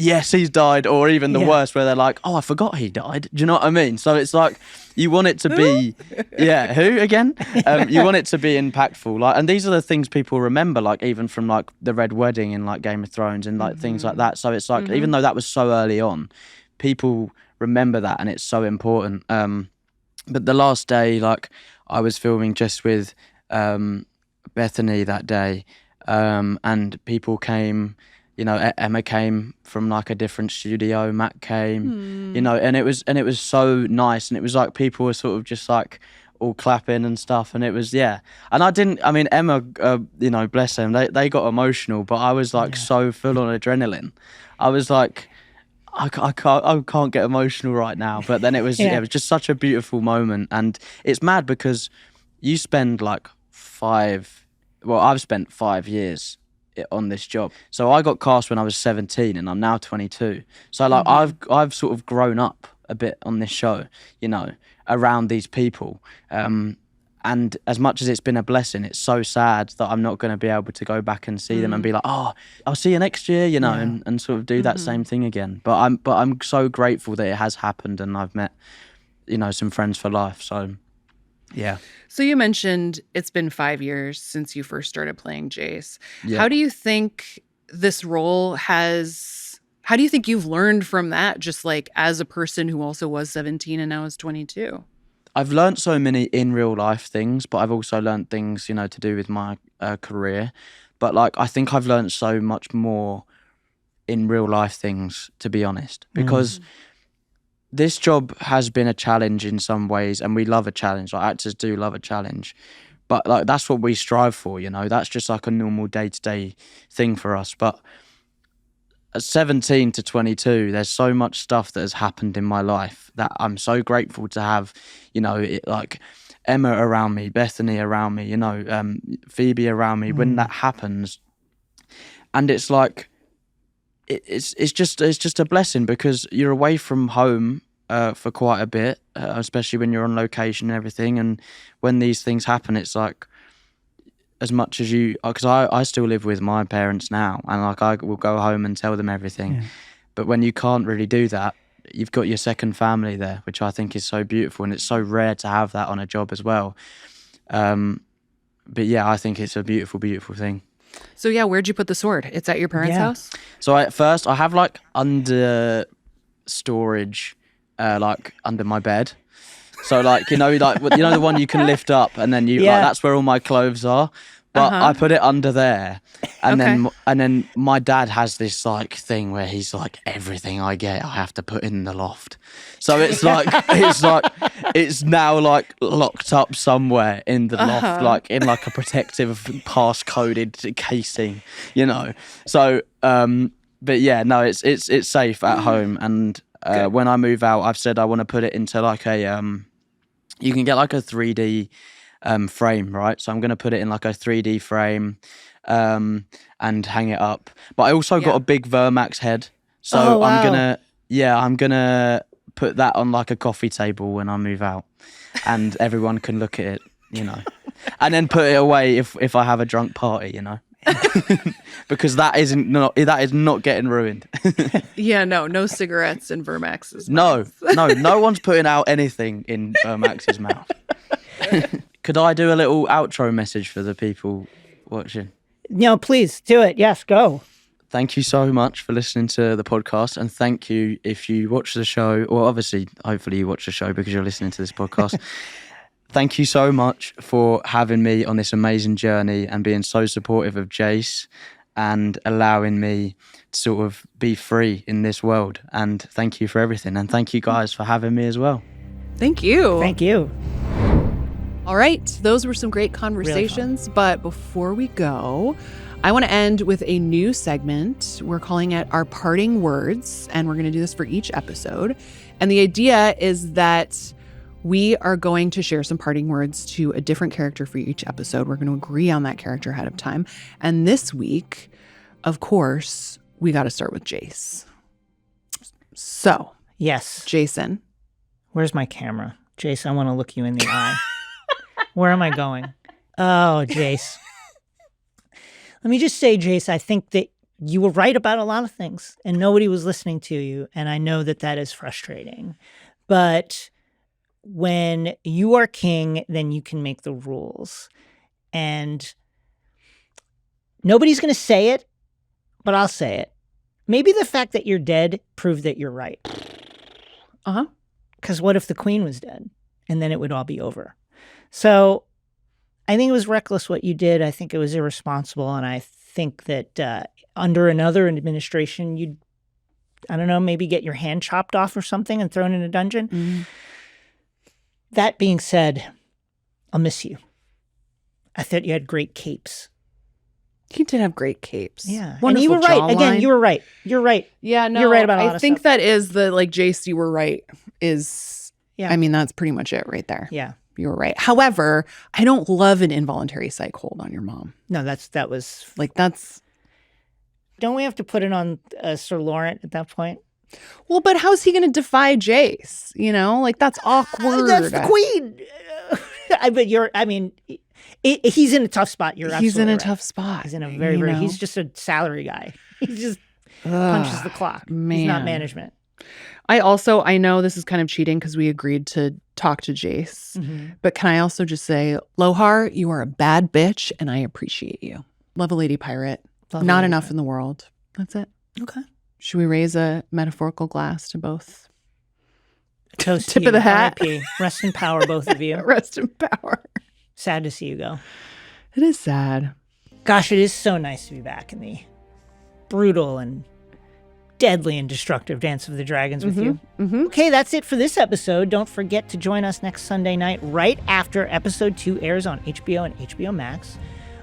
yes, he's died, or even the worst where they're like, oh, I forgot he died. Do you know what I mean? So it's like you want it to be, who again? You want it to be impactful, like, and these are the things people remember, like even from like the Red Wedding in like Game of Thrones and like things like that. So it's like even though that was so early on, people remember that, and it's so important. But the last day, like I was filming just with Bethany that day, and people came. You know, Emma came from like a different studio. Matt came, you know, and it was so nice, and it was like people were sort of just like all clapping and stuff, and it was And I mean, Emma, you know, bless them, they got emotional, but I was like so full on adrenaline. I was like, I can't get emotional right now, but then it was it was just such a beautiful moment, and it's mad because you spend like I've spent 5 years on this job. So I got cast when I was 17 and I'm now 22. So like I've sort of grown up a bit on this show, you know, around these people. And as much as it's been a blessing, it's so sad that I'm not going to be able to go back and see them and be like, oh, I'll see you next year, you know, and sort of do that same thing again. But I'm so grateful that it has happened, and I've met, you know, some friends for life. So yeah. So you mentioned it's been 5 years since you first started playing Jace. Yeah. How do you think this role how do you think you've learned from that, just like as a person who also was 17 and now is 22? I've learned so many in real life things, but I've also learned things, you know, to do with my career. But like, I think I've learned so much more in real life things, to be honest, because this job has been a challenge in some ways, and we love a challenge. Like, actors do love a challenge, but like that's what we strive for, you know. That's just like a normal day-to-day thing for us. But at 17 to 22, there's so much stuff that has happened in my life that I'm so grateful to have, you know, like Emma around me, Bethany around me, you know, Phoebe around me when that happens. And it's like, it's just a blessing, because you're away from home for quite a bit, especially when you're on location and everything. And when these things happen, it's like, as much as you, because I still live with my parents now, and like I will go home and tell them everything. But when you can't really do that, you've got your second family there, which I think is so beautiful, and it's so rare to have that on a job as well. But yeah, I think it's a beautiful, beautiful thing. So yeah, where'd you put the sword? It's at your parents' house? So at first I have like under storage, like under my bed. So like, you know, the one you can lift up, and then like, that's where all my clothes are. But I put it under there, and then my dad has this like thing where he's like, everything I get, I have to put in the loft. So it's like it's now like locked up somewhere in the loft, like in like a protective pass-coded casing, you know. So, but yeah, no, it's safe at home, and when I move out, I've said I want to put it into like a you can get like a 3D frame, right? So I'm going to put it in like a 3D frame and hang it up. But I also got a big Vermax head. So I'm going to put that on like a coffee table when I move out, and everyone can look at it, you know, and then put it away if I have a drunk party, you know. Because that is not getting ruined. No cigarettes and Vermax's mouth. No one's putting out anything in Vermax's mouth. Could I do a little outro message for the people watching? No, please do it. Yes, go. Thank you so much for listening to the podcast, and thank you if you watch the show, or obviously, hopefully you watch the show because you're listening to this podcast. Thank you so much for having me on this amazing journey and being so supportive of Jace and allowing me to sort of be free in this world. And thank you for everything. And thank you guys for having me as well. Thank you. Thank you. All right. Those were some great conversations. Really, but before we go, I want to end with a new segment. We're calling it Our Parting Words, and we're going to do this for each episode. And the idea is that we are going to share some parting words to a different character for each episode. We're going to agree on that character ahead of time. And this week, of course, we got to start with Jace. So, yes, Jason. Where's my camera? Jace, I want to look you in the eye. Where am I going? Oh, Jace. Let me just say, Jace, I think that you were right about a lot of things and nobody was listening to you. And I know that that is frustrating. But when you are king, then you can make the rules. And nobody's going to say it, but I'll say it. Maybe the fact that you're dead proved that you're right. Uh-huh. Because what if the queen was dead? And then it would all be over. So I think it was reckless what you did. I think it was irresponsible. And I think that under another administration, you'd, I don't know, maybe get your hand chopped off or something and thrown in a dungeon. Mm. That being said, I'll miss you. I thought you had great capes. He did have great capes. Yeah. Wonderful and you were right. jawline. Again, you were right. You're right. Yeah, no. You're right about a lot I of think stuff. that is the, like, Jace, you were right is, Yeah. I mean, that's pretty much it right there. Yeah. You were right. However, I don't love an involuntary psych hold on your mom. No, that was... Like, that's... Don't we have to put it on Sir Laurent at that point? Well, but how's he going to defy Jace? You know, like, that's awkward. That's the queen. He's in a tough spot. He's in a right. tough spot. He's in a very, he's just a salary guy. He just punches the clock. Man. He's not management. I know this is kind of cheating because we agreed to talk to Jace, but can I also just say, Lohar, you are a bad bitch and I appreciate you. Love a lady pirate. Not enough in the world. That's it. Okay. Should we raise a metaphorical glass to both? Toast Tip to of the you. hat. RIP. Rest in power, both of you. Rest in power. Sad to see you go. It is sad. Gosh, it is so nice to be back in the brutal and deadly and destructive Dance of the Dragons with you. Okay, that's it for this episode. Don't forget to join us next Sunday night right after episode 2 airs on HBO and HBO Max.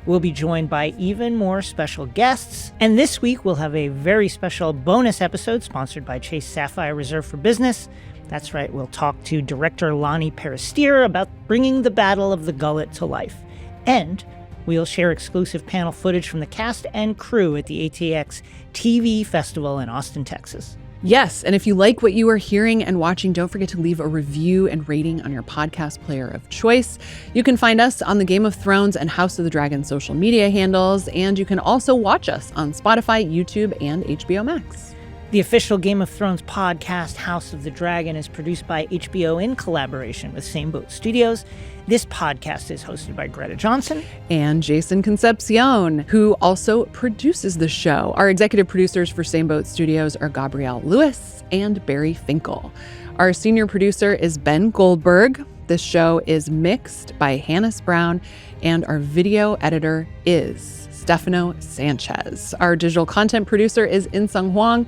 We'll be joined by even more special guests. And this week, we'll have a very special bonus episode sponsored by Chase Sapphire Reserve for Business. That's right, we'll talk to director Lonnie Peristeer about bringing the Battle of the Gullet to life. And we'll share exclusive panel footage from the cast and crew at the ATX TV Festival in Austin, Texas. Yes, and if you like what you are hearing and watching, don't forget to leave a review and rating on your podcast player of choice. You can find us on the Game of Thrones and House of the Dragon social media handles, and you can also watch us on Spotify, YouTube, and HBO Max. The official Game of Thrones podcast, House of the Dragon, is produced by HBO in collaboration with Same Boat Studios. This podcast is hosted by Greta Johnsen and Jason Concepcion, who also produces the show. Our executive producers for Same Boat Studios are Gabrielle Lewis and Barry Finkel. Our senior producer is Ben Goldberg. This show is mixed by Hannes Brown, and our video editor is Stefano Sanchez. Our digital content producer is Insung Huang,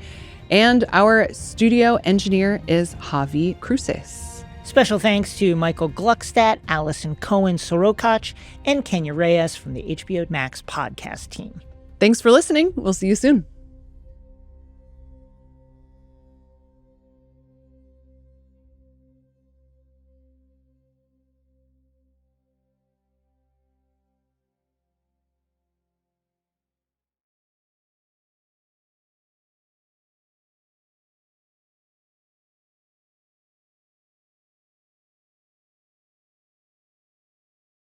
and our studio engineer is Javi Cruces. Special thanks to Michael Gluckstadt, Allison Cohen-Sorokach, and Kenya Reyes from the HBO Max podcast team. Thanks for listening. We'll see you soon.